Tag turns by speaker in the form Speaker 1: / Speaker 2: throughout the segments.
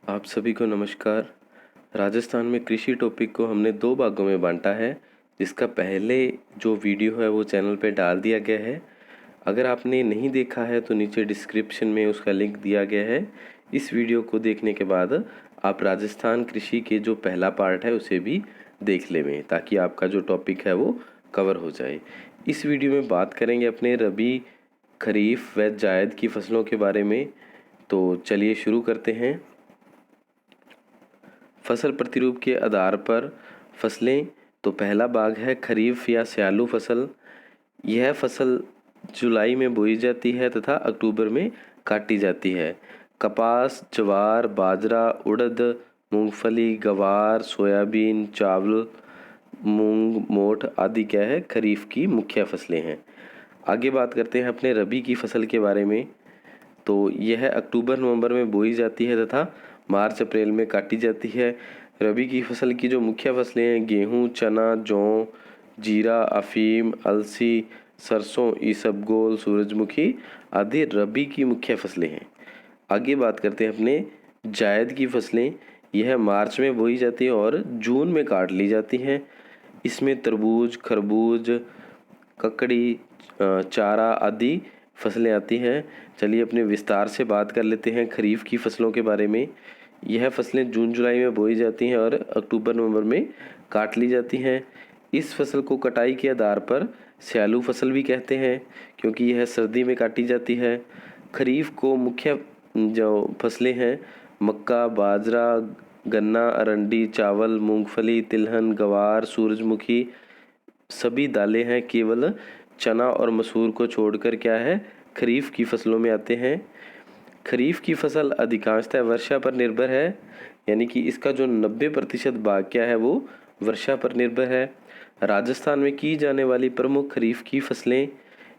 Speaker 1: आप सभी को नमस्कार। राजस्थान में कृषि टॉपिक को हमने दो भागों में बांटा है, जिसका पहले जो वीडियो है वो चैनल पे डाल दिया गया है। अगर आपने नहीं देखा है तो नीचे डिस्क्रिप्शन में उसका लिंक दिया गया है। इस वीडियो को देखने के बाद आप राजस्थान कृषि के जो पहला पार्ट है उसे भी देख लें, ताकि आपका जो टॉपिक है वो कवर हो जाए। इस वीडियो में बात करेंगे अपने रबी, खरीफ व जायद की फसलों के बारे में। तो चलिए शुरू करते हैं। फसल प्रतिरूप के आधार पर फसलें, तो पहला भाग है खरीफ या स्यालू फसल। यह फसल जुलाई में बोई जाती है तथा अक्टूबर में काटी जाती है। कपास, ज्वार, बाजरा, उड़द, मूंगफली, गवार, सोयाबीन, चावल, मूंग, मोठ आदि क्या है खरीफ की मुख्य फसलें हैं। आगे बात करते हैं अपने रबी की फसल के बारे में। तो यह अक्टूबर नवंबर में बोई जाती है तथा मार्च अप्रैल में काटी जाती है। रबी की फसल की जो मुख्य फसलें हैं गेहूँ, चना, जौ, जीरा, अफीम, अलसी, सरसों, इसबगोल, सूरजमुखी आदि रबी की मुख्य फसलें हैं। आगे बात करते हैं अपने जायद की फसलें। यह मार्च में बोई जाती है और जून में काट ली जाती हैं। इसमें तरबूज, खरबूज, ककड़ी, चारा आदि फसलें आती हैं। चलिए अपने विस्तार से बात कर लेते हैं खरीफ की फसलों के बारे में। यह फसलें जून जुलाई में बोई जाती हैं और अक्टूबर नवंबर में काट ली जाती हैं। इस फसल को कटाई के आधार पर स्यालू फसल भी कहते हैं, क्योंकि यह सर्दी में काटी जाती है। खरीफ को मुख्य जो फसलें हैं मक्का, बाजरा, गन्ना, अरंडी, चावल, मूंगफली, तिलहन, गवार, सूरजमुखी सभी दालें हैं। केवल चना और मसूर को छोड़कर क्या है खरीफ की फसलों में आते हैं। खरीफ की फसल अधिकांशतः वर्षा पर निर्भर है, यानी कि इसका जो 90% भाग क्या है वो वर्षा पर निर्भर है। राजस्थान में की जाने वाली प्रमुख खरीफ की फसलें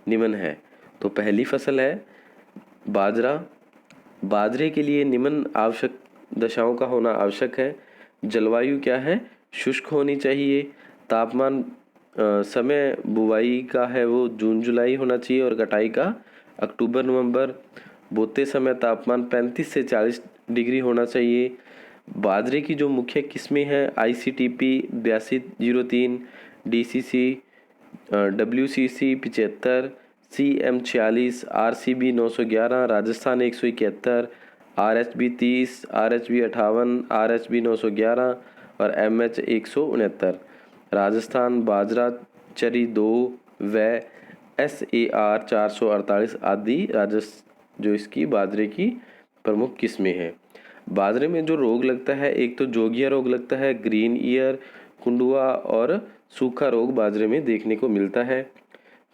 Speaker 1: निम्न है। तो पहली फसल है बाजरा। बाजरे के लिए निम्न आवश्यक दशाओं का होना आवश्यक है। जलवायु क्या है शुष्क होनी चाहिए। तापमान समय बुवाई का है वो जून जुलाई होना चाहिए और कटाई का अक्टूबर नवंबर। बोते समय तापमान 35 से 40 डिग्री होना चाहिए। बाजरे की जो मुख्य किस्में हैं ICTP 8203, DCC, WCC 75, CM 46, RCB 911, Rajasthan 171, RHB 30, RHB 58, RHB 911 और MH 169। राजस्थान बाजरा चरी 2 व SAR 448 आदि जो इसकी बाजरे की प्रमुख किस्में हैं। बाजरे में जो रोग लगता है, एक तो जोगिया रोग लगता है, ग्रीन ईयर, कुंडुआ और सूखा रोग बाजरे में देखने को मिलता है।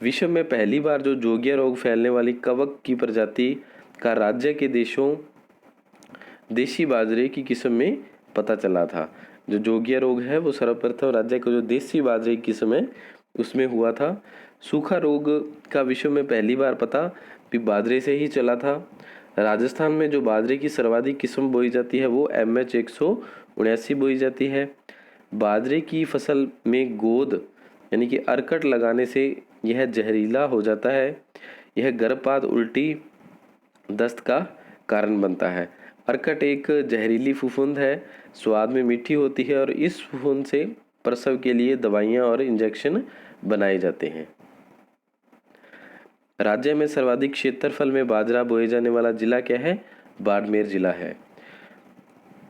Speaker 1: विश्व में पहली बार जो जोगिया रोग फैलने वाली कवक की प्रजाति का राज्य के देशी बाजरे की किस्म में पता चला था। जो जोगिया रोग है वो सर्वप्रथम राज्य का जो देसी बाजरे की किस्म है उसमें हुआ था। सूखा रोग का विश्व में पहली बार पता भी बाजरे से ही चला था। राजस्थान में जो बाजरे की सर्वाधिक किस्म बोई जाती है वो MH 179 बोई जाती है। बाजरे की फसल में गोद यानी कि अरकट लगाने से यह जहरीला हो जाता है। यह गर्भपात, उल्टी, दस्त का कारण बनता है। अरकट एक जहरीली फफूंद है, स्वाद में मीठी होती है और इस फफूंद से प्रसव के लिए दवाइयाँ और इंजेक्शन बनाए जाते हैं। राज्य में सर्वाधिक क्षेत्रफल में बाजरा बोए जाने वाला जिला क्या है? बाड़मेर जिला है।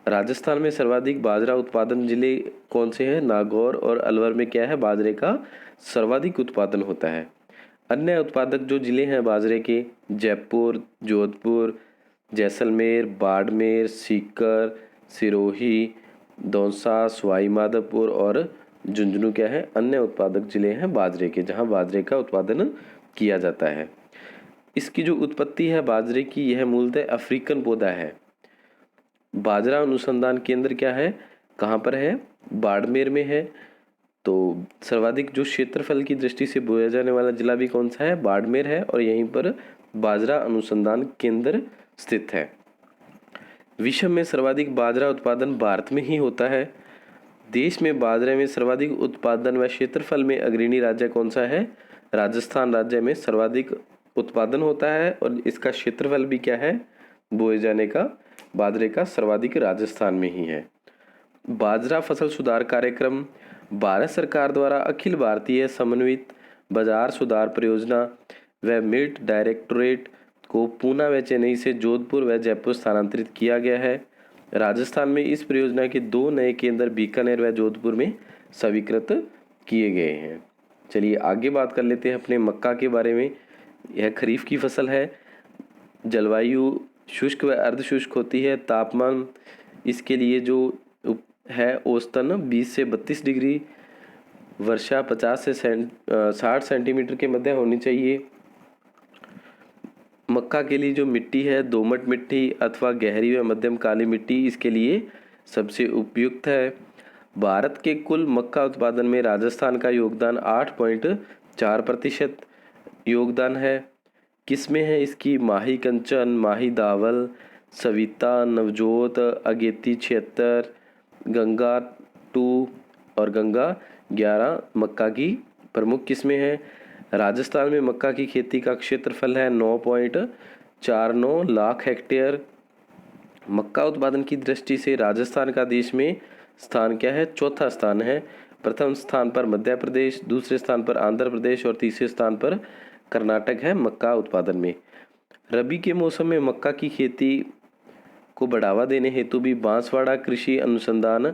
Speaker 1: राजस्थान में सर्वाधिक बाजरा उत्पादन जिले कौन से हैं? नागौर और अलवर में क्या है बाजरे का सर्वाधिक उत्पादन होता है। अन्य उत्पादक जो जिले हैं बाजरे के जयपुर, जोधपुर, जैसलमेर, बाड़मेर, सीकर, सिरोही, दौसा, सवाई माधोपुर और झुंझुनू क्या है अन्य उत्पादक जिले हैं बाजरे के, जहां बाजरे का उत्पादन किया जाता है। इसकी जो उत्पत्ति है बाजरे की, यह मूलतः अफ्रीकन पौधा है। बाजरा अनुसंधान केंद्र क्या है, कहाँ पर है? बाड़मेर में है। तो सर्वाधिक जो क्षेत्रफल की दृष्टि से बोया जाने वाला जिला भी कौन सा है? बाड़मेर है और यहीं पर बाजरा अनुसंधान केंद्र स्थित है। विश्व में सर्वाधिक बाजरा उत्पादन भारत में ही होता है। देश में बाजरे में सर्वाधिक उत्पादन व क्षेत्रफल में अग्रणी राज्य कौन सा है? राजस्थान राज्य में सर्वाधिक उत्पादन होता है और इसका क्षेत्रफल भी क्या है बोए जाने का बाजरे का सर्वाधिक राजस्थान में ही है। बाजरा फसल सुधार कार्यक्रम भारत सरकार द्वारा अखिल भारतीय समन्वित बाजार सुधार परियोजना व मिल्ट डायरेक्टोरेट को पूना व चेन्नई से जोधपुर व जयपुर स्थानांतरित किया गया है। राजस्थान में इस परियोजना के 2 नए केंद्र बीकानेर व जोधपुर में स्वीकृत किए गए हैं। चलिए आगे बात कर लेते हैं अपने मक्का के बारे में। यह खरीफ की फसल है। जलवायु शुष्क व अर्ध शुष्क होती है। तापमान इसके लिए जो है औसतन 20 से 32 डिग्री, वर्षा 50 से 60 सेंटीमीटर के मध्य होनी चाहिए। मक्का के लिए जो मिट्टी है दोमट मिट्टी अथवा गहरी व मध्यम काली मिट्टी इसके लिए सबसे उपयुक्त है। भारत के कुल मक्का उत्पादन में राजस्थान का योगदान 8.4% योगदान है। किस्में हैं इसकी माही कंचन, माही दावल, सविता, नवजोत, अगेती 76, गंगा 2 और गंगा 11 मक्का की प्रमुख किस्में हैं। राजस्थान में मक्का की खेती का क्षेत्रफल है 9.49 लाख हेक्टेयर। मक्का उत्पादन की दृष्टि से राजस्थान का देश में स्थान क्या है? चौथा स्थान है। प्रथम स्थान पर मध्य प्रदेश, दूसरे स्थान पर आंध्र प्रदेश और तीसरे स्थान पर कर्नाटक है मक्का उत्पादन में। रबी के मौसम में मक्का की खेती को बढ़ावा देने हेतु भी बांसवाड़ा कृषि अनुसंधान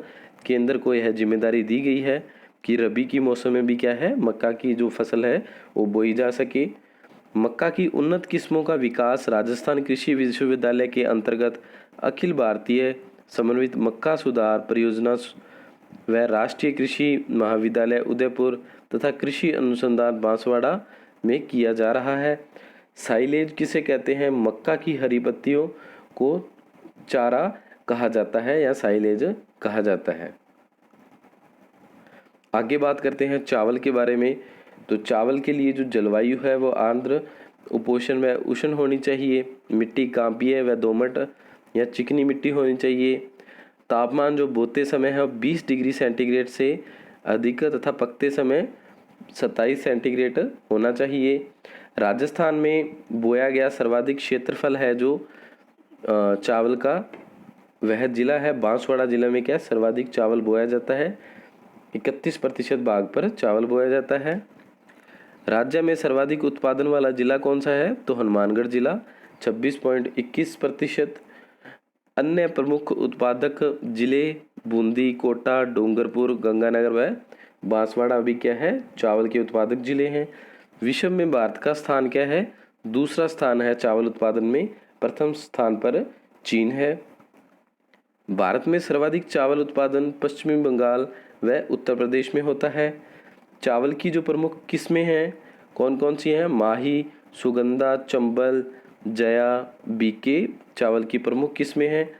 Speaker 1: केंद्र को यह जिम्मेदारी दी गई है कि रबी की मौसम में भी क्या है मक्का की जो फसल है वो बोई जा सके। मक्का की उन्नत किस्मों का विकास राजस्थान कृषि विश्वविद्यालय के अंतर्गत अखिल भारतीय समन्वित मक्का सुधार परियोजना व राष्ट्रीय कृषि महाविद्यालय उदयपुर तथा कृषि अनुसंधान बांसवाड़ा में किया जा रहा है। साइलेज किसे कहते हैं? मक्का की हरी पत्तियों को चारा कहा जाता है या साइलेज कहा जाता है। आगे बात करते हैं चावल के बारे में। तो चावल के लिए जो जलवायु है वो आर्द्र, उपोष्ण व उष्ण होनी चाहिए। मिट्टी कांपीय व दोमट या चिकनी मिट्टी होनी चाहिए। तापमान जो बोते समय है 20 डिग्री सेंटीग्रेड से अधिक तथा पकते समय 27 सेंटीग्रेड होना चाहिए। राजस्थान में बोया गया सर्वाधिक क्षेत्रफल है जो चावल का वह जिला है बांसवाड़ा जिला में क्या सर्वाधिक चावल बोया जाता है। 31% भाग पर चावल बोया जाता है। राज्य में सर्वाधिक उत्पादन वाला जिला कौन सा है? तो हनुमानगढ़ जिला 26.21%। अन्य प्रमुख उत्पादक जिले बूंदी, कोटा, डूंगरपुर, गंगानगर व बांसवाड़ा भी क्या है चावल के उत्पादक जिले हैं। विश्व में भारत का स्थान क्या है? दूसरा स्थान है चावल उत्पादन में। प्रथम स्थान पर चीन है। भारत में सर्वाधिक चावल उत्पादन पश्चिमी बंगाल व उत्तर प्रदेश में होता है। चावल की जो प्रमुख किस्में हैं कौन कौन सी हैं? माही, सुगंधा, चंबल, जया, बीके चावल की प्रमुख किस्में हैं।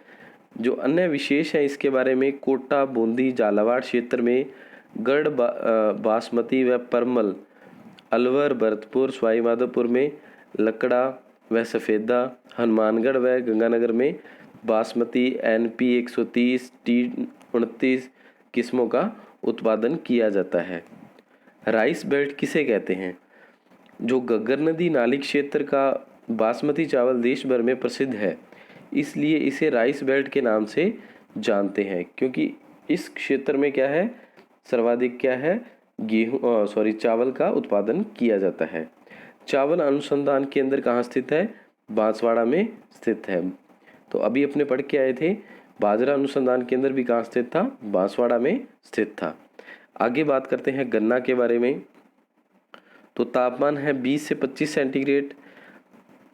Speaker 1: जो अन्य विशेष है इसके बारे में कोटा, बूंदी, झालावाड़ क्षेत्र में गढ़ बासमती व परमल, अलवर, भरतपुर, सवाई माधोपुर में लकड़ा व सफ़ेदा, हनुमानगढ़ व गंगानगर में बासमती, NP 130, T29 किस्मों का उत्पादन किया जाता है। राइस बेल्ट किसे कहते हैं? जो घग्गर नदी नाली क्षेत्र का बासमती चावल देश भर में प्रसिद्ध है, इसलिए इसे राइस बेल्ट के नाम से जानते हैं क्योंकि इस क्षेत्र में क्या है सर्वाधिक क्या है चावल का उत्पादन किया जाता है। चावल अनुसंधान केंद्र कहाँ स्थित है? बांसवाड़ा में स्थित है। तो अभी अपने पढ़ के आए थे बाजरा अनुसंधान केंद्र भी कहाँ स्थित था? बांसवाड़ा में स्थित था। आगे बात करते हैं गन्ना के बारे में। तो तापमान है 20 से 25 सेंटीग्रेड।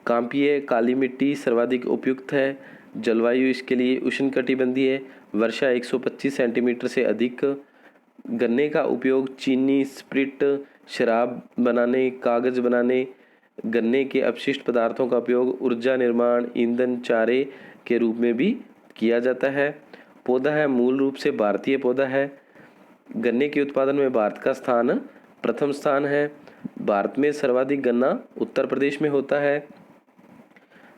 Speaker 1: कांपीय काली मिट्टी सर्वाधिक उपयुक्त है। जलवायु इसके लिए उष्णकटिबंधीय, वर्षा 125 सेंटीमीटर से अधिक। गन्ने का उपयोग चीनी, स्प्रिट, शराब बनाने, कागज बनाने, गन्ने के अपशिष्ट पदार्थों का उपयोग ऊर्जा निर्माण, ईंधन, चारे के रूप में भी किया जाता है। पौधा है मूल रूप से भारतीय पौधा है। गन्ने के उत्पादन में भारत का स्थान प्रथम स्थान है। भारत में सर्वाधिक गन्ना उत्तर प्रदेश में होता है।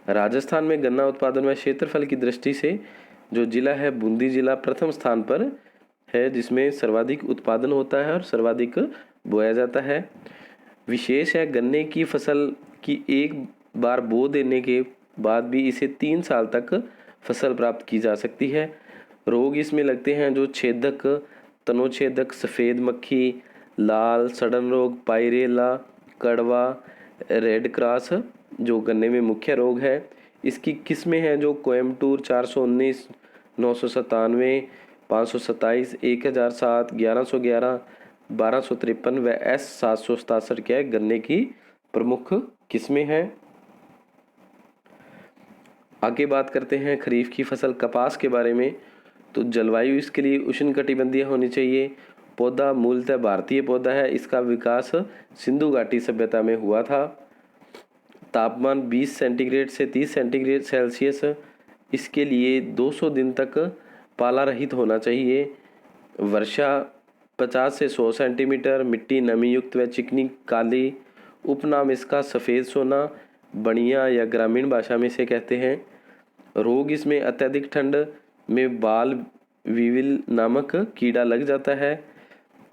Speaker 1: राजस्थान में गन्ना उत्पादन में क्षेत्रफल की दृष्टि से जो जिला है बूंदी जिला प्रथम स्थान पर है जिसमें सर्वाधिक उत्पादन होता है और सर्वाधिक बोया जाता है। विशेष है गन्ने की फसल की एक बार बो देने के बाद भी इसे 3 साल तक फसल प्राप्त की जा सकती है। रोग इसमें लगते हैं जो छेदक, तनोछेदक, सफ़ेद मक्खी, लाल सड़न रोग, पायरेला, कड़वा, रेड क्रॉस जो गन्ने में मुख्य रोग है। इसकी किस्में हैं जो कोयम्बटूर 419, 997, 527, 1007, 1111, 1253 व S 767 क्या है गन्ने की प्रमुख किस्में हैं। आगे बात करते हैं खरीफ की फसल कपास के बारे में। तो जलवायु इसके लिए उष्णकटिबंधीय होनी चाहिए। पौधा मूलतः भारतीय पौधा है। इसका विकास सिंधु घाटी सभ्यता में हुआ था। तापमान 20 सेंटीग्रेड से 30 सेंटीग्रेड सेल्सियस इसके लिए 200 दिन तक पाला रहित होना चाहिए। वर्षा 50 से 100 सेंटीमीटर। मिट्टी नमी युक्त व चिकनी काली। उपनाम इसका सफ़ेद सोना बनिया या ग्रामीण भाषा में इसे कहते हैं। रोग इसमें अत्यधिक ठंड में बाल विविल नामक कीड़ा लग जाता है।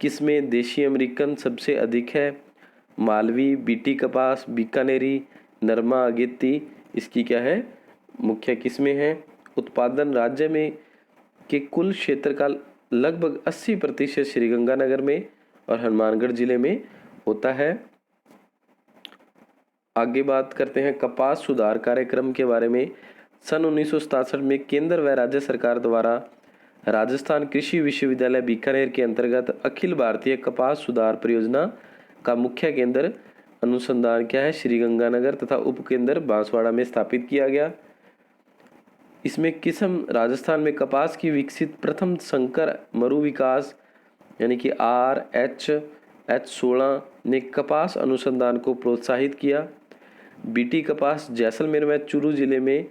Speaker 1: किस्में देशी अमेरिकन सबसे अधिक है। मालवी, बीटी कपास, बीकानेरी, नरमा, अगेती इसकी क्या है मुख्य किस्में हैं। उत्पादन राज्य में के कुल क्षेत्र का लगभग 80% श्रीगंगानगर में और हनुमानगढ़ जिले में होता है। आगे बात करते हैं कपास सुधार कार्यक्रम के बारे में। सन 1967 में केंद्र व राज्य सरकार द्वारा राजस्थान कृषि विश्वविद्यालय बीकानेर के अंतर्गत अखिल भारतीय कपास सुधार परियोजना का मुख्य केंद्र अनुसंधान क्या है श्रीगंगानगर तथा उपकेंद्र बांसवाड़ा में स्थापित किया गया। इसमें किस्म राजस्थान में कपास की विकसित प्रथम संकर मरु विकास यानी कि RH16 ने कपास अनुसंधान को प्रोत्साहित किया। बीटी कपास जैसलमेर व चूरू जिले में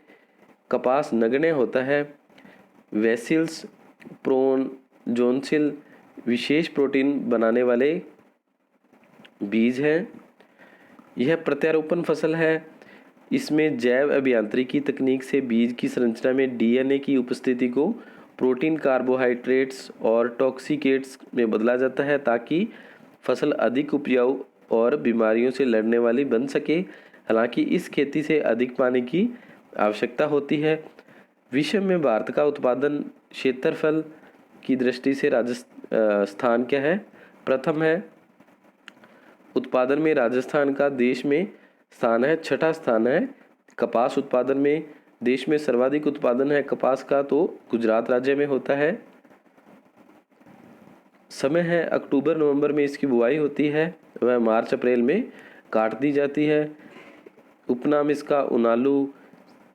Speaker 1: कपास नगण्य होता है। वेसिल्स प्रोनजोन्सिल विशेष प्रोटीन बनाने वाले बीज हैं। यह प्रत्यारोपण फसल है। इसमें जैव अभियांत्रिकी तकनीक से बीज की संरचना में DNA की उपस्थिति को प्रोटीन, कार्बोहाइड्रेट्स और टॉक्सिकेट्स में बदला जाता है ताकि फसल अधिक उपजाऊ और बीमारियों से लड़ने वाली बन सके। हालांकि इस खेती से अधिक पानी की आवश्यकता होती है। विश्व में भारत का उत्पादन क्षेत्रफल की दृष्टि से राजस्थान क्या है प्रथम है। उत्पादन में राजस्थान का देश में स्थान है, छठा स्थान है। कपास उत्पादन में देश में सर्वाधिक उत्पादन है कपास का तो गुजरात राज्य में होता है। समय है अक्टूबर नवंबर में इसकी बुआई होती है वह मार्च अप्रैल में काट दी जाती है। उपनाम इसका उनालू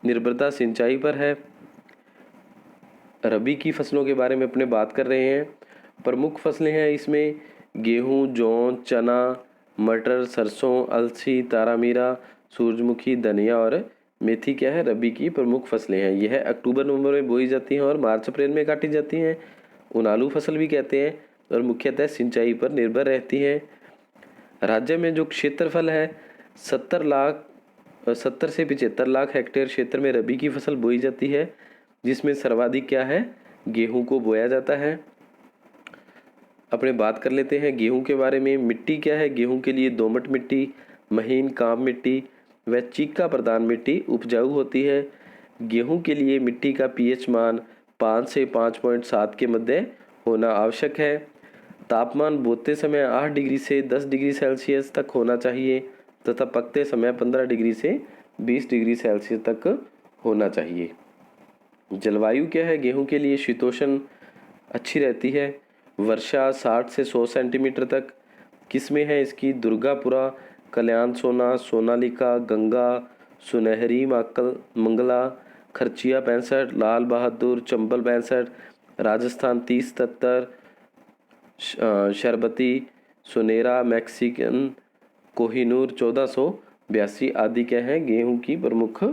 Speaker 1: निर्भरता सिंचाई पर है। रबी की फसलों के बारे में अपने बात कर रहे हैं। प्रमुख फसलें हैं इसमें गेहूं, जौ, चना, मटर, सरसों, अलसी, तारामीरा, सूरजमुखी, धनिया और मेथी क्या है रबी की प्रमुख फसलें हैं। यह अक्टूबर नवंबर में बोई जाती हैं और मार्च अप्रैल में काटी जाती हैं। उनालू फसल भी कहते हैं और मुख्यतः सिंचाई पर निर्भर रहती है। राज्य में जो क्षेत्रफल है 70 से 75 लाख हेक्टेयर क्षेत्र में रबी की फसल बोई जाती है जिसमें सर्वाधिक क्या है गेहूं को बोया जाता है। अपने बात कर लेते हैं गेहूं के बारे में। मिट्टी क्या है गेहूं के लिए दोमट मिट्टी, महीन काम मिट्टी व चीका प्रधान मिट्टी उपजाऊ होती है। गेहूं के लिए मिट्टी का pH मान 5 से 5.7 के मध्य होना आवश्यक है। तापमान बोते समय 8 डिग्री से 10 डिग्री सेल्सियस तक होना चाहिए तथा पकते समय 15 डिग्री से 20 डिग्री सेल्सियस तक होना चाहिए। जलवायु क्या है गेहूं के लिए शीतोष्ण अच्छी रहती है। वर्षा 60 से 100 सेंटीमीटर तक। किस्में हैं इसकी दुर्गापुरा, कल्याण सोना, सोनालिका, गंगा, सुनहरी मंगला, खर्चिया 65, लाल बहादुर, चंबल 65, राजस्थान 30-77, शरबती, सुनेरा, मैक्सिकन, कोहिनूर 1482 आदि क्या हैं गेहूं की प्रमुख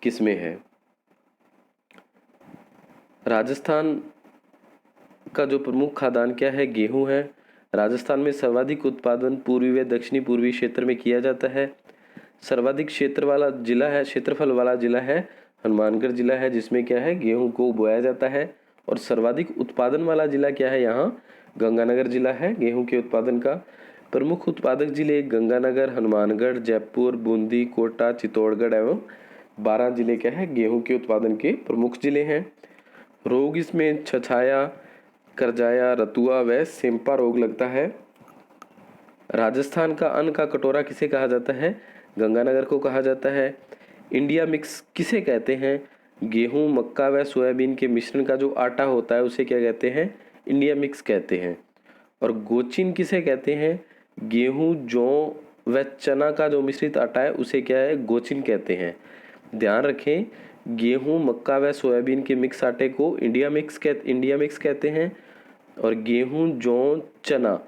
Speaker 1: किस्में हैं। राजस्थान का जो प्रमुख खाद्यान्न क्या है गेहूं है। राजस्थान में सर्वाधिक उत्पादन पूर्वी व दक्षिणी पूर्वी क्षेत्र में किया जाता है। सर्वाधिक क्षेत्रफल वाला जिला है हनुमानगढ़ जिला है जिसमें क्या है गेहूं को बोया जाता है। और सर्वाधिक उत्पादन वाला जिला क्या है यहाँ गंगानगर जिला है गेहूं के उत्पादन का। प्रमुख उत्पादक जिले गंगानगर, हनुमानगढ़, जयपुर, बूंदी, कोटा, चित्तौड़गढ़ एवं 12 जिले क्या है गेहूं के उत्पादन के प्रमुख जिले हैं। रोग इसमें छछाया, करजाया, रतुआ व सेम्पा रोग लगता है। राजस्थान का अन्न का कटोरा किसे कहा जाता है? गंगानगर को कहा जाता है। इंडिया मिक्स किसे कहते हैं? गेहूं, मक्का व सोयाबीन के मिश्रण का जो आटा होता है उसे क्या कहते हैं? इंडिया मिक्स कहते हैं। और गोचिन किसे कहते हैं? गेहूं, जौ व चना का जो मिश्रित आटा है उसे क्या है? गोचिन कहते हैं। ध्यान रखें, गेहूं, मक्का व सोयाबीन के मिक्स आटे को इंडिया मिक्स कहते हैं और गेहूं, जौ, चना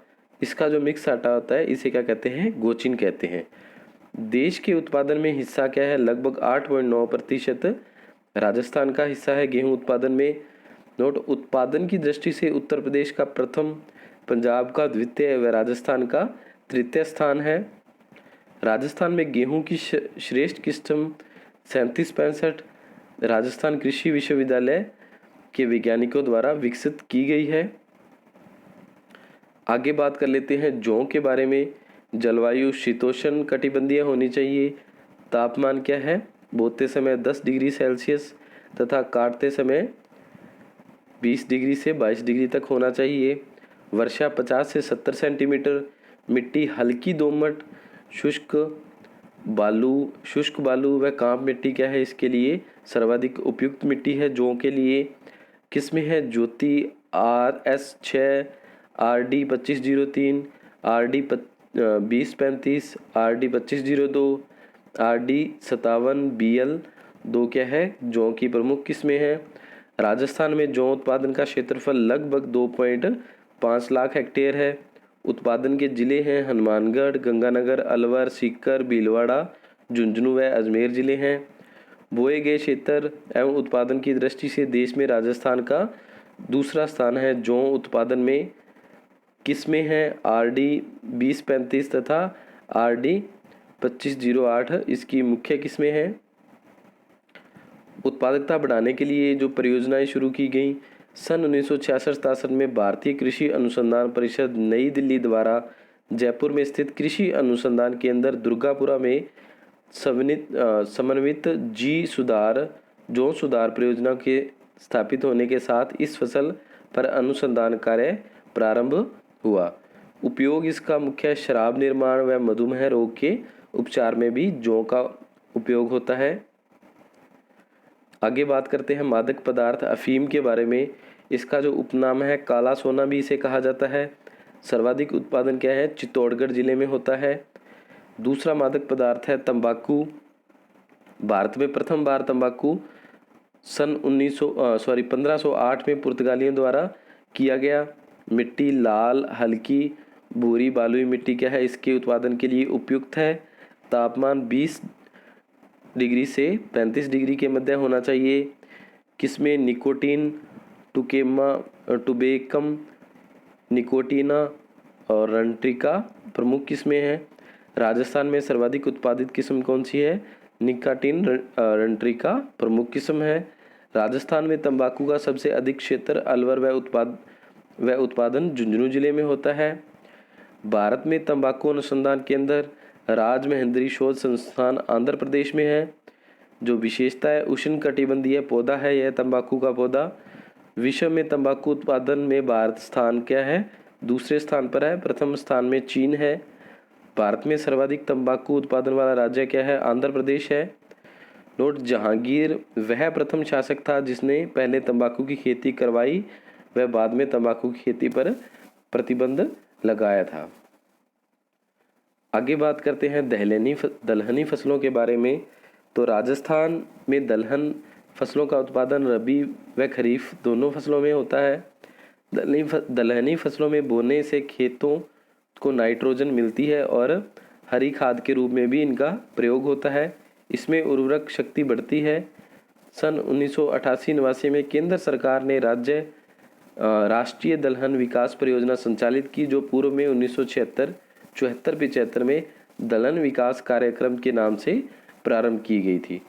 Speaker 1: इसका जो मिक्स आटा होता है इसे क्या कहते हैं? गोचिन कहते हैं। देश के उत्पादन में हिस्सा क्या है? लगभग 8.9% राजस्थान का हिस्सा है गेहूं उत्पादन में। नोट, उत्पादन की दृष्टि से उत्तर प्रदेश का प्रथम, पंजाब का द्वितीय व राजस्थान का तृतीय स्थान है। राजस्थान में गेहूं की श्रेष्ठ किस्म 3765 राजस्थान कृषि विश्वविद्यालय के वैज्ञानिकों द्वारा विकसित की गई है। आगे बात कर लेते हैं जौ के बारे में। जलवायु शीतोष्ण कटिबंधीय होनी चाहिए। तापमान क्या है? बोते समय 10 डिग्री सेल्सियस तथा काटते समय 20 डिग्री से 22 डिग्री तक होना चाहिए। वर्षा 50 से 70 सेंटीमीटर। मिट्टी हल्की दोमट, शुष्क बालू व कांप मिट्टी क्या है इसके लिए सर्वाधिक उपयुक्त मिट्टी है जौ के लिए। किस्में है ज्योति, RS6, RD 2503, RD 2035, RD 2502, RD 57, BL 2 क्या है जौ की प्रमुख किस्में हैं। राजस्थान में जौ उत्पादन का क्षेत्रफल लगभग 2.5 लाख हेक्टेयर है। उत्पादन के जिले हैं हनुमानगढ़, गंगानगर, अलवर, सीकर, भीलवाड़ा, झुंझुनू व अजमेर जिले हैं। बोए गए क्षेत्र एवं उत्पादन की दृष्टि से देश में राजस्थान का दूसरा स्थान है। जौ उत्पादन में किस्में हैं RD 2035 तथा RD 2508 इसकी मुख्य किस्में हैं। उत्पादकता बढ़ाने के लिए जो परियोजनाएं शुरू की गई सन 1966-67 में भारतीय कृषि अनुसंधान परिषद नई दिल्ली द्वारा जयपुर में स्थित कृषि अनुसंधान केंद्र दुर्गापुरा में समन्वित जौ सुधार परियोजना के स्थापित होने के साथ इस फसल पर अनुसंधान कार्य प्रारंभ हुआ। उपयोग इसका मुख्य शराब निर्माण व मधुमेह रोग के उपचार में भी जौ का उपयोग होता है। आगे बात करते हैं मादक पदार्थ अफीम के बारे में। इसका जो उपनाम है काला सोना भी इसे कहा जाता है। सर्वाधिक उत्पादन क्या है? चित्तौड़गढ़ जिले में होता है। दूसरा मादक पदार्थ है तंबाकू। भारत में प्रथम बार तंबाकू सन 1508 में पुर्तगालियों द्वारा किया गया। मिट्टी लाल, हल्की, भूरी, बालुई मिट्टी क्या है इसके उत्पादन के लिए उपयुक्त है। तापमान 20 डिग्री से 35 डिग्री के मध्य होना चाहिए। किस्में निकोटीन, टुबेकम, निकोटीना और रंट्रिका प्रमुख किस्में हैं। राजस्थान में सर्वाधिक उत्पादित किस्म कौन सी है? निकोटीन रंट्रिका प्रमुख किस्म है। राजस्थान में तंबाकू का सबसे अधिक क्षेत्र अलवर व उत्पादन झुंझुनू जिले में होता है। भारत में तंबाकू अनुसंधान केंद्र राजमहेंद्री शोध संस्थान आंध्र प्रदेश में है। जो विशेषता है उष्ण कटिबंधीय पौधा है यह तंबाकू का पौधा। विश्व में तंबाकू उत्पादन में भारत स्थान क्या है? दूसरे स्थान पर है। प्रथम स्थान में चीन है। भारत में सर्वाधिक तंबाकू उत्पादन वाला राज्य क्या है? आंध्र प्रदेश है। नोट, जहांगीर वह प्रथम शासक था जिसने पहले तंबाकू की खेती करवाई व बाद में तंबाकू की खेती पर प्रतिबंध लगाया था। आगे बात करते हैं दलहनी फसलों के बारे में। तो राजस्थान में दलहन फसलों का उत्पादन रबी व खरीफ दोनों फसलों में होता है। दलहनी फसलों में बोने से खेतों को नाइट्रोजन मिलती है और हरी खाद के रूप में भी इनका प्रयोग होता है। इसमें उर्वरक शक्ति बढ़ती है। सन 1988-89 में केंद्र सरकार ने राष्ट्रीय दलहन विकास परियोजना संचालित की जो पूर्व में 1976-74-75 में दलहन विकास कार्यक्रम के नाम से प्रारंभ की गई थी।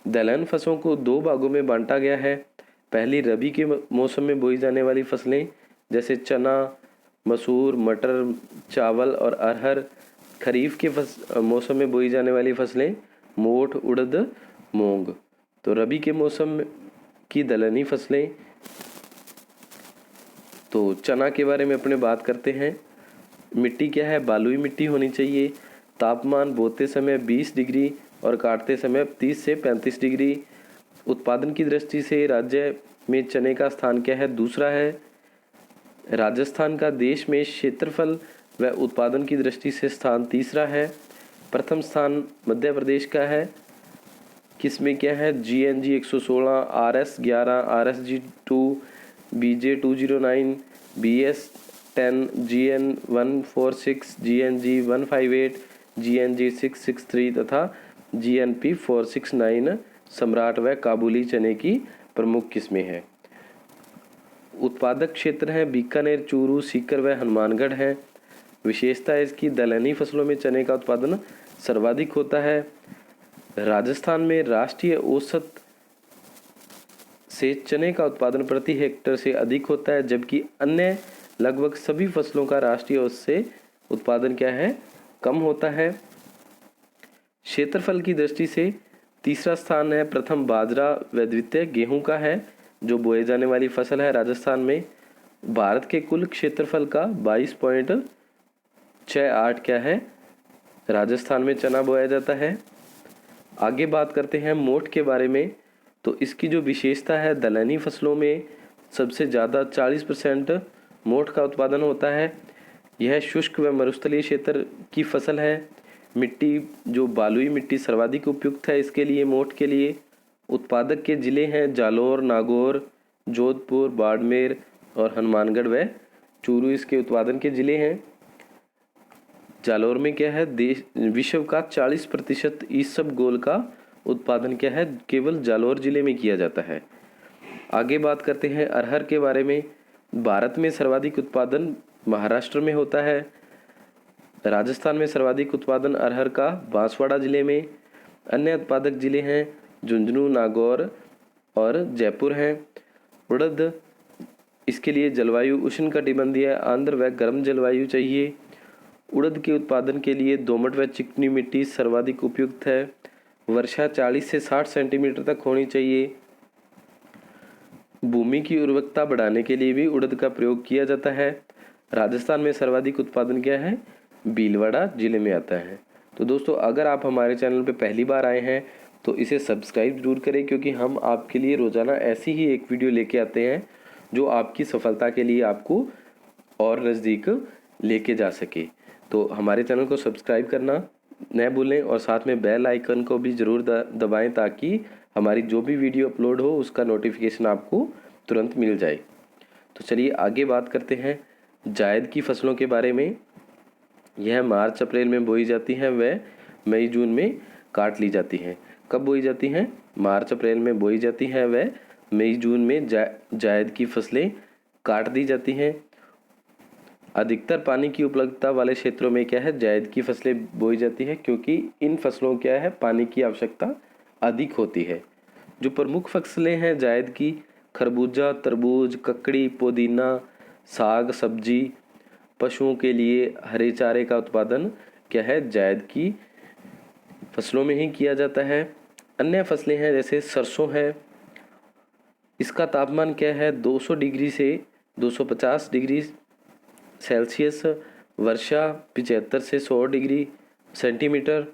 Speaker 1: दलहन फसलों को 2 भागों में बांटा गया है। पहली रबी के मौसम में बोई जाने वाली फसलें जैसे चना, मसूर, मटर, चावल और अरहर। खरीफ के मौसम में बोई जाने वाली फसलें मोठ, उड़द, मूंग। तो रबी के मौसम की दलहनी फसलें, तो चना के बारे में अपने बात करते हैं। मिट्टी क्या है, बलुई मिट्टी होनी चाहिए। तापमान बोते समय 20 डिग्री और काटते समय 30 से 35 डिग्री। उत्पादन की दृष्टि से राज्य में चने का स्थान क्या है, दूसरा है। राजस्थान का देश में क्षेत्रफल व उत्पादन की दृष्टि से स्थान तीसरा है। प्रथम स्थान मध्य प्रदेश का है। किसमें क्या है, GNG 116, RS 11, RSG 2, BJ 209, BS 10, GN 146, GNG 158, GNG 663 तथा GNP 469 सम्राट व काबुली चने की प्रमुख किस्में हैं। उत्पादक क्षेत्र हैं बीकानेर, चूरू, सीकर व हनुमानगढ़ है। विशेषता है इसकी, दलहनी फसलों में चने का उत्पादन सर्वाधिक होता है। राजस्थान में राष्ट्रीय औसत से चने का उत्पादन प्रति हेक्टेयर से अधिक होता है, जबकि अन्य लगभग सभी फसलों का राष्ट्रीय औसत से उत्पादन क्या है, कम होता है। क्षेत्रफल की दृष्टि से तीसरा स्थान है, प्रथम बाजरा व द्वितीय गेहूं का है, जो बोए जाने वाली फसल है राजस्थान में। भारत के कुल क्षेत्रफल का 22.68 क्या है, राजस्थान में चना बोया जाता है। आगे बात करते हैं मोठ के बारे में। तो इसकी जो विशेषता है, दलहनी फसलों में सबसे ज़्यादा 40% मोठ का उत्पादन होता है। यह शुष्क व मरुस्थलीय क्षेत्र की फसल है। मिट्टी जो बलुई मिट्टी सर्वाधिक उपयुक्त है इसके लिए, मोठ के लिए। उत्पादक के ज़िले हैं जालौर, नागौर, जोधपुर, बाड़मेर और हनुमानगढ़ व चूरू इसके उत्पादन के ज़िले हैं। जालौर में क्या है, देश विश्व का 40% ईसबगोल का उत्पादन क्या है, केवल जालौर जिले में किया जाता है। आगे बात करते हैं अरहर के बारे में। भारत में सर्वाधिक उत्पादन महाराष्ट्र में होता है। राजस्थान में सर्वाधिक उत्पादन अरहर का बांसवाड़ा जिले में। अन्य उत्पादक जिले हैं झुंझुनू, नागौर और जयपुर हैं। उड़द, इसके लिए जलवायु उष्णकटिबंधीय, आर्द्र व गर्म जलवायु चाहिए। उड़द के उत्पादन के लिए दोमट व चिकनी मिट्टी सर्वाधिक उपयुक्त है। वर्षा 40 से 60 सेंटीमीटर तक होनी चाहिए। भूमि की उर्वरकता बढ़ाने के लिए भी उड़द का प्रयोग किया जाता है। राजस्थान में सर्वाधिक उत्पादन क्या है, भीलवाड़ा जिले में आता है। तो दोस्तों, अगर आप हमारे चैनल पर पहली बार आए हैं तो इसे सब्सक्राइब जरूर करें, क्योंकि हम आपके लिए रोज़ाना ऐसी ही एक वीडियो लेके आते हैं जो आपकी सफलता के लिए आपको और नज़दीक लेके जा सके। तो हमारे चैनल को सब्सक्राइब करना न भूलें और साथ में बेल आइकन को भी ज़रूर दबाएं, ताकि हमारी जो भी वीडियो अपलोड हो उसका नोटिफिकेशन आपको तुरंत मिल जाए। तो चलिए आगे बात करते हैं जायद की फसलों के बारे में। यह मार्च अप्रैल में बोई जाती हैं व मई जून में काट ली जाती हैं। कब बोई जाती हैं, मार्च अप्रैल में बोई जाती हैं व मई जून में जायद की फसलें काट दी जाती हैं। अधिकतर पानी की उपलब्धता वाले क्षेत्रों में क्या है, जायद की फसलें बोई जाती है, क्योंकि इन फसलों क्या है, पानी की आवश्यकता अधिक होती है। जो प्रमुख फसलें हैं जायद की, खरबूजा, तरबूज, ककड़ी, पुदीना, साग सब्जी। पशुओं के लिए हरे चारे का उत्पादन क्या है, जायद की फसलों में ही किया जाता है। अन्य फसलें हैं जैसे सरसों है, इसका तापमान क्या है, 200 डिग्री से 250 डिग्री सेल्सियस। वर्षा 75 से 100 डिग्री सेंटीमीटर।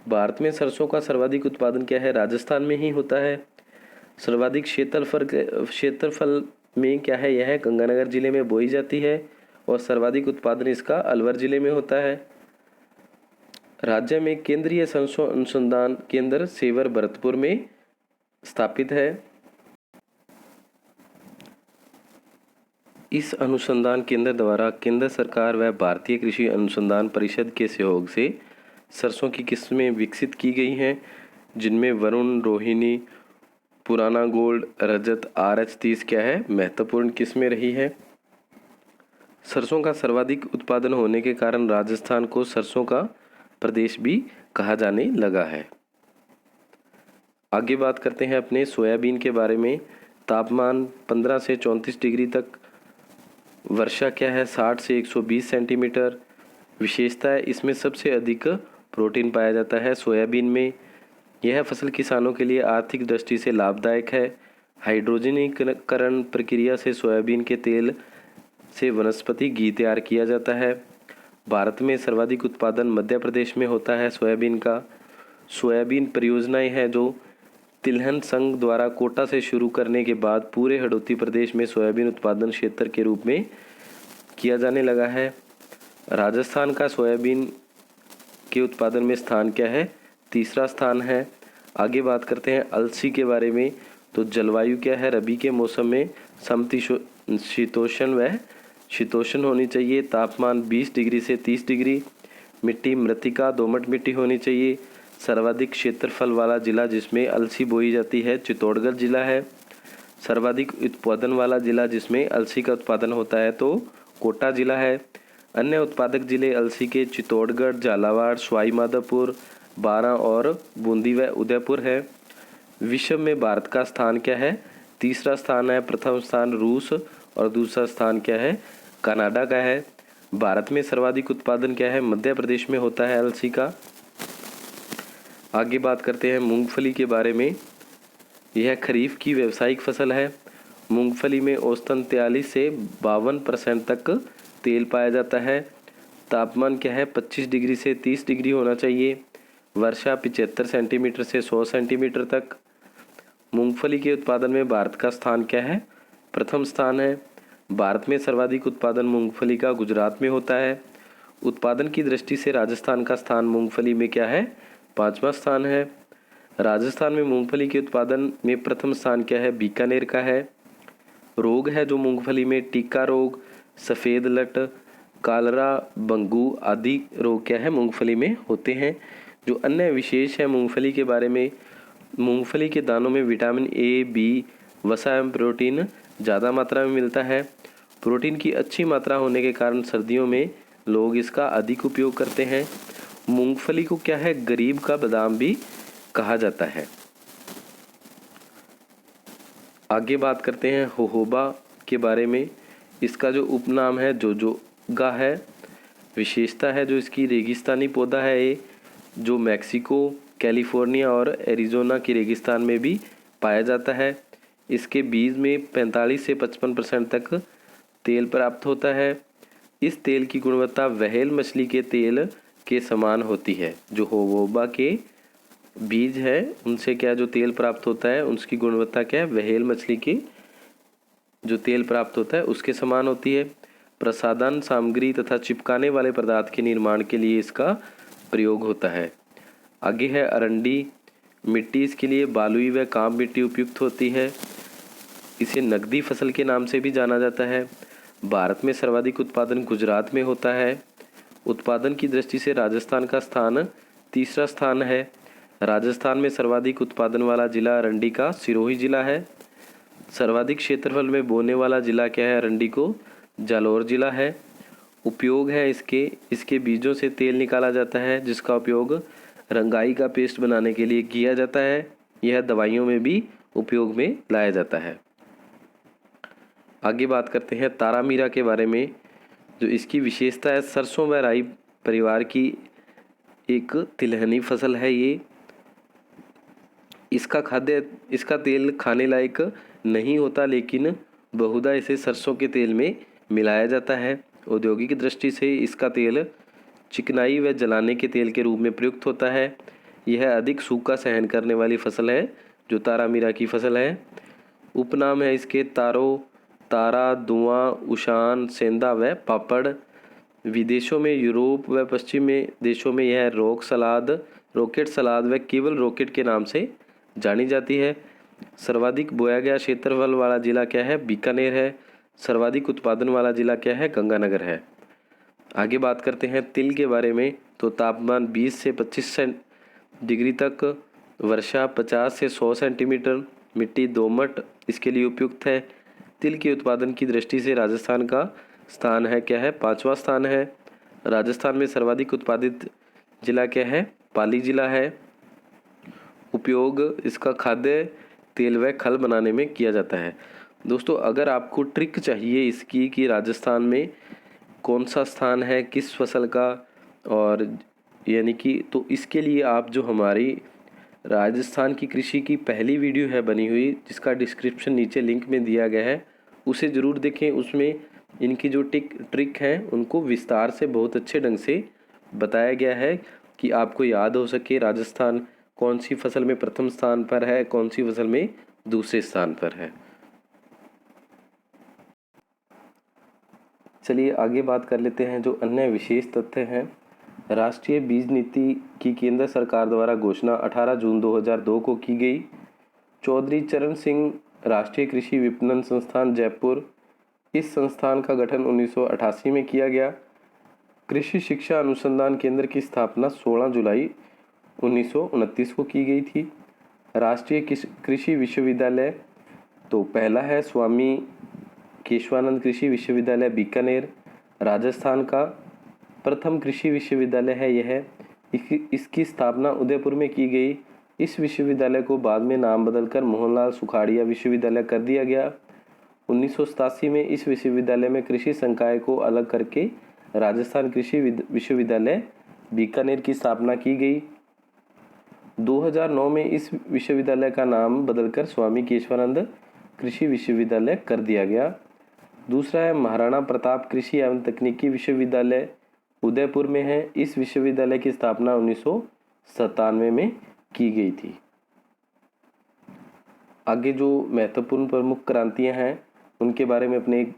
Speaker 1: भारत में सरसों का सर्वाधिक उत्पादन क्या है, राजस्थान में ही होता है। सर्वाधिक क्षेत्रफल में क्या है, यह गंगानगर जिले में बोई जाती है और सर्वाधिक उत्पादन इसका अलवर जिले में होता है। राज्य में केंद्रीय सरसों अनुसंधान केंद्र सेवर भरतपुर में स्थापित है। इस अनुसंधान केंद्र द्वारा केंद्र सरकार व भारतीय कृषि अनुसंधान परिषद के सहयोग से सरसों की किस्में विकसित की गई हैं, जिनमें वरुण, रोहिणी, पुराना गोल्ड, रजत, RH30 क्या है, महत्वपूर्ण किस्में रही है। सरसों का सर्वाधिक उत्पादन होने के कारण राजस्थान को सरसों का प्रदेश भी कहा जाने लगा है। आगे बात करते हैं अपने सोयाबीन के बारे में। तापमान 15 से 34 डिग्री तक। वर्षा क्या है, 60 से 120 सेंटीमीटर। विशेषता है, इसमें सबसे अधिक प्रोटीन पाया जाता है सोयाबीन में। यह फसल किसानों के लिए आर्थिक दृष्टि से लाभदायक है। हाइड्रोजनीकरण प्रक्रिया से सोयाबीन के तेल से वनस्पति घी तैयार किया जाता है। भारत में सर्वाधिक उत्पादन मध्य प्रदेश में होता है सोयाबीन का। सोयाबीन परियोजनाएं हैं जो तिलहन संघ द्वारा कोटा से शुरू करने के बाद पूरे हड़ौती प्रदेश में सोयाबीन उत्पादन क्षेत्र के रूप में किया जाने लगा है। राजस्थान का सोयाबीन के उत्पादन में स्थान क्या है? तीसरा स्थान है। आगे बात करते हैं अलसी के बारे में। तो जलवायु क्या है? रबी के मौसम में समशीतोष्ण व शीतोष्ण होनी चाहिए। तापमान 20 डिग्री से 30 डिग्री। मिट्टी मृत्तिका दोमट मिट्टी होनी चाहिए। सर्वाधिक क्षेत्रफल वाला जिला जिसमें अलसी बोई जाती है चित्तौड़गढ़ जिला है। सर्वाधिक उत्पादन वाला जिला जिसमें अलसी का उत्पादन होता है तो कोटा जिला है। अन्य उत्पादक जिले अलसी के चित्तौड़गढ़, झालावाड़, सवाई माधोपुर, बारां और बूंदी व उदयपुर है। विश्व में भारत का स्थान क्या है? तीसरा स्थान है। प्रथम स्थान रूस और दूसरा स्थान क्या है? कनाडा का है। भारत में सर्वाधिक उत्पादन क्या है? मध्य प्रदेश में होता है अलसी का। आगे बात करते हैं मूंगफली के बारे में। यह खरीफ की व्यावसायिक फसल है। मूंगफली में औसतन 43 से 52% तक तेल पाया जाता है। तापमान क्या है? 25 डिग्री से 30 डिग्री होना चाहिए। वर्षा 75 सेंटीमीटर से 100 सेंटीमीटर तक। मूंगफली के उत्पादन में भारत का स्थान क्या है? प्रथम स्थान है। भारत में सर्वाधिक उत्पादन मूंगफली का गुजरात में होता है। उत्पादन की दृष्टि से राजस्थान का स्थान मूंगफली में क्या है? 5वां स्थान है। राजस्थान में मूंगफली के उत्पादन में प्रथम स्थान क्या है? बीकानेर का है। रोग है जो मूंगफली में टिक्का रोग, सफ़ेद लट, कालरा, बंगू आदि रोग क्या है मूंगफली में होते हैं। जो अन्य विशेष है मूंगफली के बारे में, मूंगफली के दानों में विटामिन ए, बी, वसा एवं प्रोटीन ज़्यादा मात्रा में मिलता है। प्रोटीन की अच्छी मात्रा होने के कारण सर्दियों में लोग इसका अधिक उपयोग करते हैं। मूंगफली को क्या है? गरीब का बादाम भी कहा जाता है। आगे बात करते हैं होहोबा के बारे में। इसका जो उपनाम है जोजोगा है। विशेषता है जो इसकी रेगिस्तानी पौधा है ये, जो मैक्सिको, कैलिफोर्निया और एरिज़ोना के रेगिस्तान में भी पाया जाता है। इसके बीज में 45 से 55% तक तेल प्राप्त होता है। इस तेल की गुणवत्ता व्हेल मछली के तेल के समान होती है। जो होहोबा के बीज है उनसे क्या जो तेल प्राप्त होता है उसकी गुणवत्ता क्या है? व्हेल मछली की जो तेल प्राप्त होता है उसके समान होती है। प्रसाधन सामग्री तथा चिपकाने वाले पदार्थ के निर्माण के लिए इसका प्रयोग होता है। आगे है अरंडी। मिट्टी इसके लिए बालुई व काम मिट्टी उपयुक्त होती है। इसे नकदी फसल के नाम से भी जाना जाता है। भारत में सर्वाधिक उत्पादन गुजरात में होता है। उत्पादन की दृष्टि से राजस्थान का स्थान तीसरा स्थान है। राजस्थान में सर्वाधिक उत्पादन वाला जिला अरंडी का सिरोही जिला है। सर्वाधिक क्षेत्रफल में बोने वाला जिला क्या है अरंडी को? जालौर जिला है। उपयोग है इसके बीजों से तेल निकाला जाता है जिसका उपयोग रंगाई का पेस्ट बनाने के लिए किया जाता है। यह दवाइयों में भी उपयोग में लाया जाता है। आगे बात करते हैं तारामीरा के बारे में। जो इसकी विशेषता है, सरसों व राई परिवार की एक तिलहनी फसल है ये। इसका तेल खाने लायक नहीं होता, लेकिन बहुधा इसे सरसों के तेल में मिलाया जाता है। औद्योगिक दृष्टि से इसका तेल चिकनाई व जलाने के तेल के रूप में प्रयुक्त होता है। यह अधिक सूखा सहन करने वाली फसल है जो तारामीरा की फसल है। उपनाम है इसके तारो, तारा, धुआं, उशान, सेंधा व पापड़। विदेशों में यूरोप व पश्चिमी देशों में यह रॉकेट सलाद व केवल रॉकेट के नाम से जानी जाती है। सर्वाधिक बोया गया क्षेत्रफल वाला जिला क्या है? बीकानेर है। सर्वाधिक उत्पादन वाला जिला क्या है? गंगानगर है। आगे बात करते हैं तिल के बारे में। तो तापमान 20 से 25 डिग्री तक, वर्षा 50 से 100 सेंटीमीटर, मिट्टी दोमट इसके लिए उपयुक्त है। तिल के उत्पादन की दृष्टि से राजस्थान का स्थान है क्या है? 5वां स्थान है। राजस्थान में सर्वाधिक उत्पादित जिला क्या है? पाली जिला है। उपयोग इसका खाद्य तेल व खल बनाने में किया जाता है। दोस्तों, अगर आपको ट्रिक चाहिए इसकी कि राजस्थान में कौन सा स्थान है किस फसल का, और यानी कि तो इसके लिए आप जो हमारी राजस्थान की कृषि की पहली वीडियो है बनी हुई, जिसका डिस्क्रिप्शन नीचे लिंक में दिया गया है, उसे ज़रूर देखें। उसमें इनकी जो ट्रिक हैं उनको विस्तार से बहुत अच्छे ढंग से बताया गया है कि आपको याद हो सके राजस्थान कौन सी फसल में प्रथम स्थान पर है, कौन सी फसल में दूसरे स्थान पर है। चलिए आगे बात कर लेते हैं जो अन्य विशेष तथ्य हैं। राष्ट्रीय बीज नीति की केंद्र सरकार द्वारा घोषणा 18 जून 2002 को की गई। चौधरी चरण सिंह राष्ट्रीय कृषि विपणन संस्थान जयपुर, इस संस्थान का गठन 1988 में किया गया। कृषि शिक्षा अनुसंधान केंद्र की स्थापना 16 जुलाई 1929 को की गई थी। राष्ट्रीय कृषि विश्वविद्यालय तो पहला है स्वामी केशवानंद कृषि विश्वविद्यालय बीकानेर, राजस्थान का प्रथम कृषि विश्वविद्यालय है यह। इसकी स्थापना उदयपुर में की गई। इस विश्वविद्यालय को बाद में नाम बदलकर मोहनलाल सुखाड़िया विश्वविद्यालय कर दिया गया। 1987 में इस विश्वविद्यालय में कृषि संकाय को अलग करके राजस्थान कृषि विश्वविद्यालय बीकानेर की स्थापना की गई। 2009 में इस विश्वविद्यालय का नाम बदलकर स्वामी केशवानंद कृषि विश्वविद्यालय कर दिया गया। दूसरा है महाराणा प्रताप कृषि एवं तकनीकी विश्वविद्यालय, उदयपुर में है। इस विश्वविद्यालय की स्थापना 1997 में की गई थी। आगे जो महत्वपूर्ण प्रमुख क्रांतियां हैं उनके बारे में अपने एक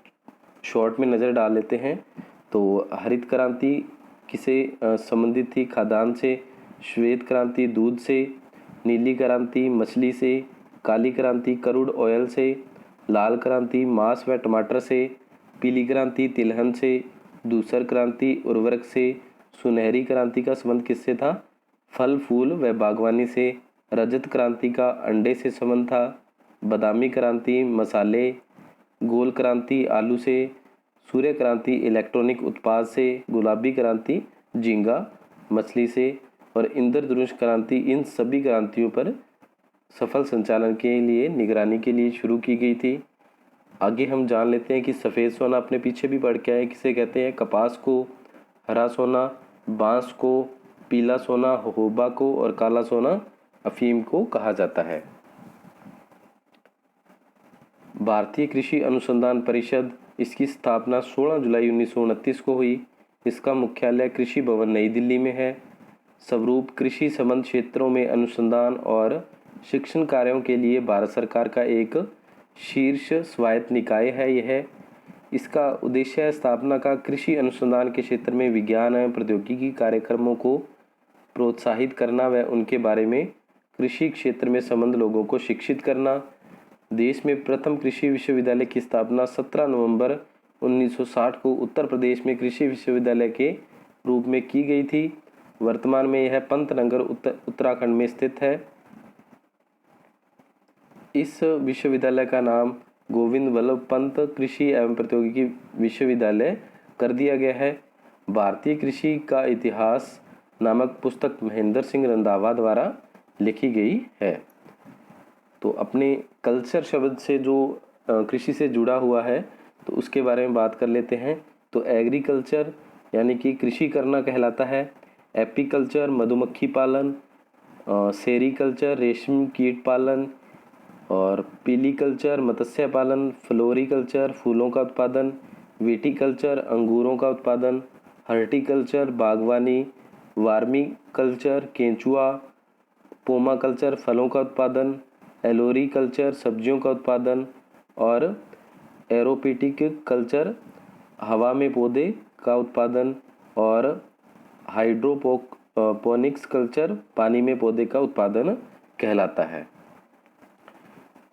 Speaker 1: शॉर्ट में नज़र डाल लेते हैं। तो हरित क्रांति किसे संबंधित थी? खाद्यान्न से। श्वेत क्रांति दूध से। नीली क्रांति मछली से। काली क्रांति करूड ऑयल से। लाल क्रांति मांस व टमाटर से। पीली क्रांति तिलहन से। धूसर क्रांति उर्वरक से। सुनहरी क्रांति का संबंध किससे था? फल फूल व बागवानी से। रजत क्रांति का अंडे से संबंध था। बादामी क्रांति मसाले। गोल क्रांति आलू से। सूर्य क्रांति इलेक्ट्रॉनिक उत्पाद से। गुलाबी क्रांति झींगा मछली से। और इंद्रधनुष क्रांति इन सभी क्रांतियों पर सफल संचालन के लिए निगरानी के लिए शुरू की गई थी। आगे हम जान लेते हैं कि सफ़ेद सोना अपने पीछे भी पढ़ के आए, किसे कहते हैं? कपास को, हरा सोना बांस को, पीला सोना होबा को और काला सोना अफीम को कहा जाता है। भारतीय कृषि अनुसंधान परिषद, इसकी स्थापना 16 जुलाई 1929 को हुई। इसका मुख्यालय कृषि भवन नई दिल्ली में है। स्वरूप कृषि संबंध क्षेत्रों में अनुसंधान और शिक्षण कार्यों के लिए भारत सरकार का एक शीर्ष स्वायत्त निकाय है यह। इसका उद्देश्य है स्थापना का कृषि अनुसंधान के क्षेत्र में विज्ञान एवं प्रौद्योगिकी कार्यक्रमों को प्रोत्साहित करना व उनके बारे में कृषि क्षेत्र में संबंध लोगों को शिक्षित करना। देश में प्रथम कृषि विश्वविद्यालय की स्थापना 17 नवंबर 1960 को उत्तर प्रदेश में कृषि विश्वविद्यालय के रूप में की गई थी। वर्तमान में यह पंतनगर उत्तराखंड में स्थित है। इस विश्वविद्यालय का नाम गोविंद वल्लभ पंत कृषि एवं प्रौद्योगिकी विश्वविद्यालय कर दिया गया है। भारतीय कृषि का इतिहास नामक पुस्तक महेंद्र सिंह रंधावा द्वारा लिखी गई है। तो अपने कल्चर शब्द से जो कृषि से जुड़ा हुआ है तो उसके बारे में बात कर लेते हैं। तो एग्रीकल्चर यानी कि कृषि करना कहलाता है। एपीकल्चर मधुमक्खी पालन, सेरीकल्चर रेशम कीट पालन, और पीलीकल्चर मत्स्य पालन, फ्लोरीकल्चर फूलों का उत्पादन, विटीकल्चर अंगूरों का उत्पादन, हर्टिकल्चर बागवानी, वार्मिकल्चर केंचुआ, पोमाकल्चर फलों का उत्पादन, एलोरीकल्चर सब्जियों का उत्पादन और एरोपेटिक कल्चर हवा में पौधे का उत्पादन और हाइड्रोपोनिक्स कल्चर पानी में पौधे का उत्पादन कहलाता है।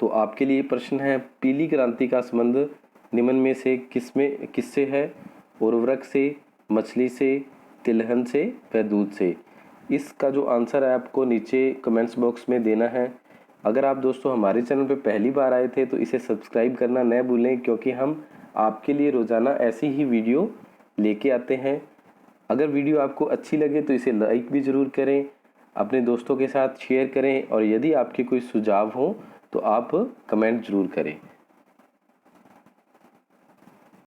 Speaker 1: तो आपके लिए प्रश्न है, पीली क्रांति का संबंध निम्न में से किससे है? उर्वरक से, मछली से, तिलहन से व दूध से। इसका जो आंसर है आपको नीचे कमेंट्स बॉक्स में देना है। अगर आप दोस्तों हमारे चैनल पर पहली बार आए थे तो इसे सब्सक्राइब करना न भूलें, क्योंकि हम आपके लिए रोज़ाना ऐसी ही वीडियो लेके आते हैं। अगर वीडियो आपको अच्छी लगे तो इसे लाइक भी ज़रूर करें, अपने दोस्तों के साथ शेयर करें और यदि आपके कोई सुझाव हो तो आप कमेंट ज़रूर करें।